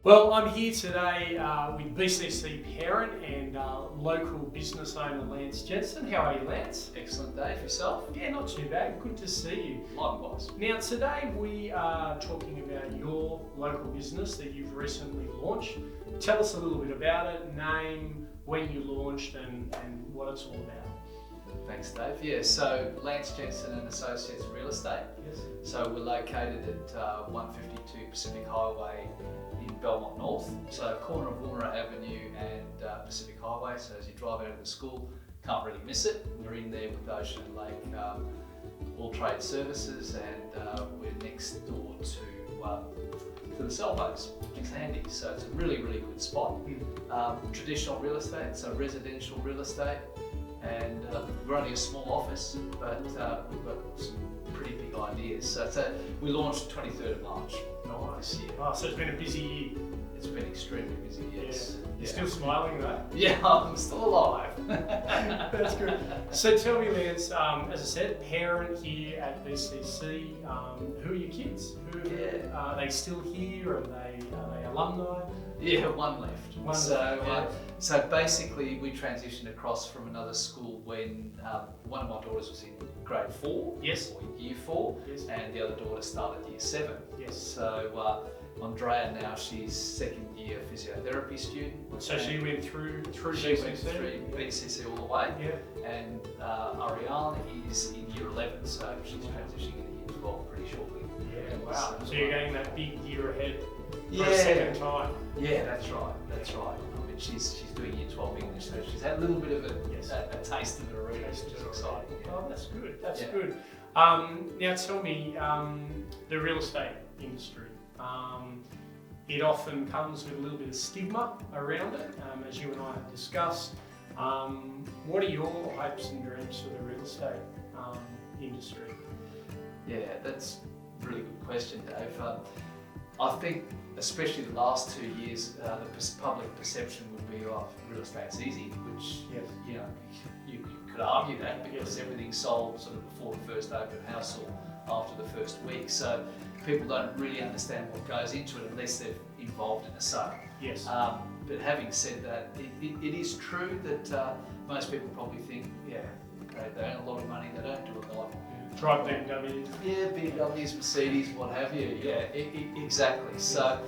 Well, I'm here today with BCC parent and local business owner Lance Jensen. How are you, Lance? Excellent day for yourself. Yeah, not too bad. Good to see you. Likewise. Now, today we are talking about your local business that you've recently launched. Tell us a little bit about it, name, when you launched, and what it's all about. Thanks, Dave. Yeah, so Lance Jensen and Associates Real Estate. Yes. So we're located at 152 Pacific Highway in Belmont North. So corner of Woonera Avenue and Pacific Highway. So as you drive out of the school, can't really miss it. We're in there with Ocean and Lake All Trade Services, and we're next door to the Salvos, which is handy. So it's a really, really good spot. Traditional real estate, so residential real estate. And we're only a small office, but we've got some pretty big ideas. So we launched 23rd of March this year. Oh, so it's been a busy year. It's been extremely busy, yes. Yeah. You're still smiling though? Yeah, I'm still alive. That's good. So tell me, Lance, as I said, parent here at BCC, who are your kids? Are they still here? Are they alumni? Yeah, one left. Left. So basically we transitioned across from another school when one of my daughters was in grade 4, yes, or year 4, yes, and the other daughter started year 7. yes. So Andrea now, she's second year physiotherapy student. So she went through She went through BCC all the way. Yeah. And Ariane is in year 11, so she's transitioning into year 12 pretty shortly. Yeah, wow. So you're getting that big year ahead for Yeah. a second time. Yeah, that's right. I mean, she's doing year 12 English, so she's had a little bit of a taste of it already, which is exciting. Yeah. Oh, that's good. That's Yeah. good. Now tell me, the real estate industry. It often comes with a little bit of stigma around it, as you and I have discussed. What are your hopes and dreams for the real estate industry? Yeah, that's a really good question, Dave. I think, especially the last 2 years, the public perception would be, oh, real estate's easy, which Yes. you could argue that because everything's sold sort of before the first open house or after the first week. So people don't really understand what goes into it unless they're involved in a sale. Yes. But having said that, it is true that most people probably think, yeah, they earn a lot of money, they don't do a lot. Drive BMW. Yeah, BMWs, Mercedes, what have you. Yeah, exactly. So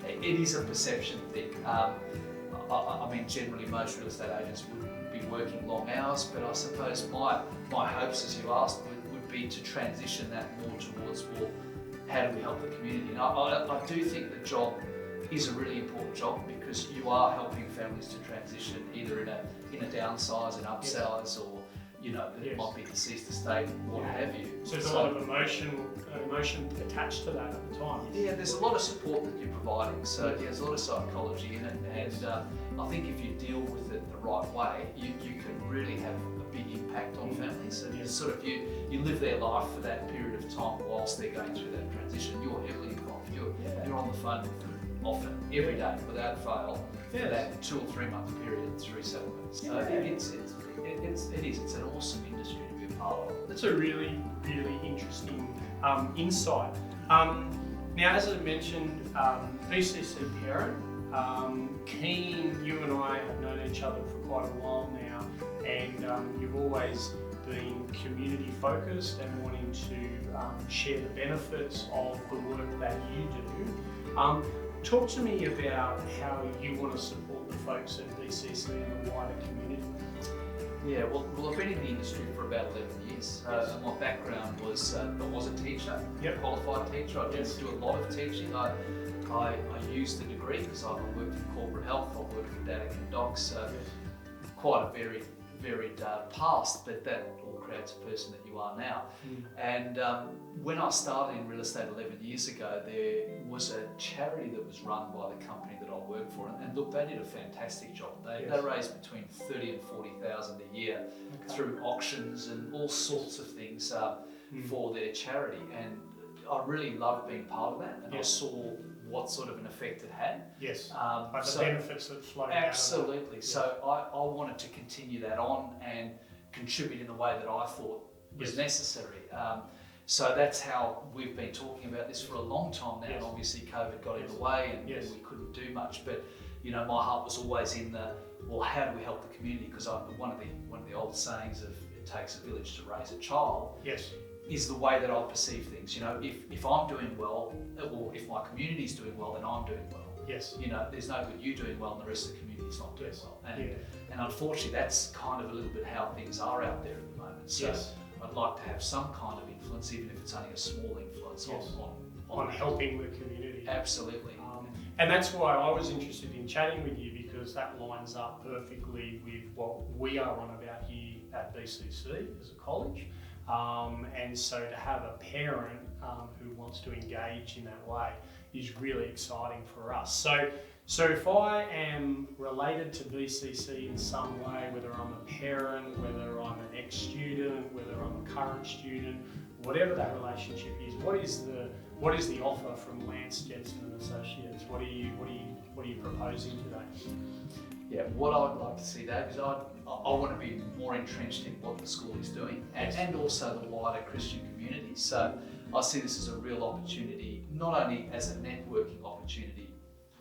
it is a perception thing. I mean, generally most real estate agents would be working long hours, but I suppose my hopes, as you asked, would be to transition that more towards, well, how do we help the community? And I do think the job is a really important job because you are helping families to transition either in a downsize, an upsize, or it might be deceased estate, what have you. So there's a lot of emotion attached to that at the time. Yeah, there's a lot of support that you're providing. So there's a lot of psychology in it, and I think if you deal with it the right way, you can really have a big impact on families. And you live their life for that period of time whilst they're going through that transition. You're heavily involved. You're on the phone with them often, every day, without fail, for that 2 or 3 month period through settlements. So it's an awesome industry to be a part of. That's a really, really interesting insight. Now, as I mentioned, BCC parent, keen, you and I have known each other for quite a while now, and you've always been community focused and wanting to share the benefits of the work that you do. Talk to me about how you want to support the folks at BCC and the wider community. Yeah, well, I've been in the industry for about 11 years. Yes. My background was, I was a teacher, Yep. qualified teacher. I didn't do a lot of teaching. I used the degree because I worked in corporate health, I worked with Danica and Docs, so quite a varied past, but that all creates a person that you are now. And when I started in real estate 11 years ago, there was a charity that was run by the company that I worked for, and look, they did a fantastic job. They raised between 30 and 40,000 a year through auctions and all sorts of things for their charity, and I really loved being part of that, and I saw what sort of an effect it had. Yes, like the benefits that flowed absolutely. out of that. So I wanted to continue that on and contribute in the way that I thought was necessary. So that's how we've been talking about this for a long time now. Yes. And obviously COVID got in the way and, Yes. and we couldn't do much. But you know, my heart was always in the, well, how do we help the community? Because one of the old sayings of it takes a village to raise a child. Yes. Is the way that I perceive things. You know, if I'm doing well, or if my community's doing well, then I'm doing well. Yes. You know, there's no good you doing well and the rest of the community's not doing Yes. well. Yeah. And unfortunately, that's kind of a little bit how things are out there at the moment. So Yes. I'd like to have some kind of influence, even if it's only a small influence Yes. on On helping the community. Absolutely. And that's why I was interested in chatting with you, because that lines up perfectly with what we are on about here at BCC as a college. And so to have a parent who wants to engage in that way is really exciting for us. So if I am related to BCC in some way, whether I'm a parent, whether I'm an ex-student, whether I'm a current student, whatever that relationship is, what is the offer from Lance, Jensen and Associates? What are you proposing today? Yeah, what I would like to see, Dave, is I want to be more entrenched in what the school is doing and also the wider Christian community. So I see this as a real opportunity, not only as a networking opportunity,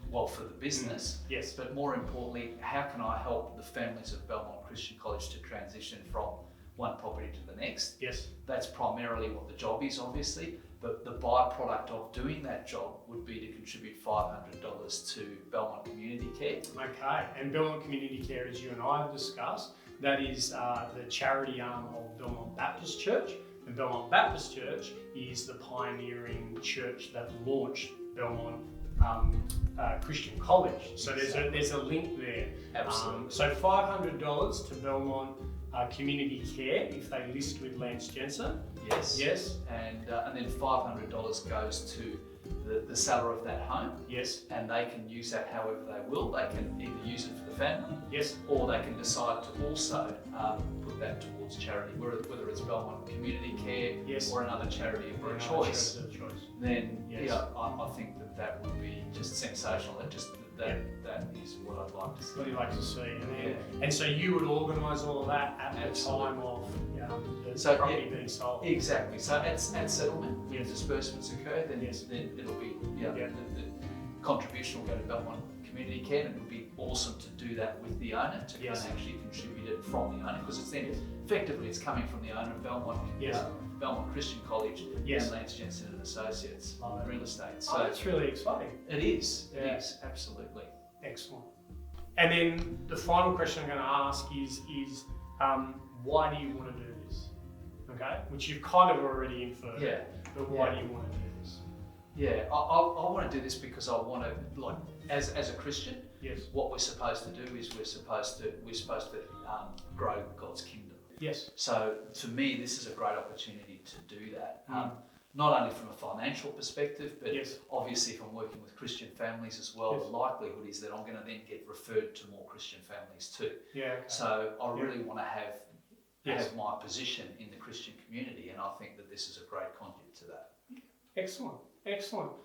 well, for the business, Yes. but more importantly, how can I help the families of Belmont Christian College to transition from one property to the next? Yes. That's primarily what the job is, obviously, but the byproduct of doing that job would be to contribute $500 to Belmont Community Care. Okay, and Belmont Community Care, as you and I have discussed, that is the charity arm of Belmont Baptist Church. And Belmont Baptist Church is the pioneering church that launched Belmont Christian College. So there's a link there. Absolutely. So $500 to Belmont Community Care if they list with Lance Jensen. Yes. Yes. And then $500 goes to the seller of that home. Yes. And they can use that however they will. They can either use it for the family, Yes. or they can decide to also put that towards charity, whether it's Belmont Community Care Yes. or another charity of their Another choice. church of their choice. Then Yes. I think that would be just sensational. And just that is what I'd like to see. What do you like to see? And so you would organise all of that at the Absolutely. time of the So, property being sold? Exactly. So at settlement, when Yes. disbursements occur, then Yes. then it'll be the contribution will go to Belmont Community Care, and it would be awesome to do that with the owner, to Yes. go and actually contribute it from the owner, because it's then effectively it's coming from the owner of Belmont, Yes. Belmont Christian College, Yes. and Lance Jensen and Associates Love it. Real Estate. So that's really exciting. it is. Yeah. It is absolutely. Excellent. And then the final question I'm going to ask is why do you want to do this? Okay, which you've kind of already inferred. Yeah. But why do you want to do this? Yeah, I want to do this because I want to, like, as a Christian, Yes. what we're supposed to do is we're supposed to grow God's kingdom. Yes. So to me, this is a great opportunity to do that. Not only from a financial perspective, but Yes. obviously if I'm working with Christian families as well, Yes. the likelihood is that I'm going to then get referred to more Christian families too. Yeah. Okay. So I really want to have Yes. my position in the Christian community, and I think that this is a great conduit to that. Excellent. Excellent.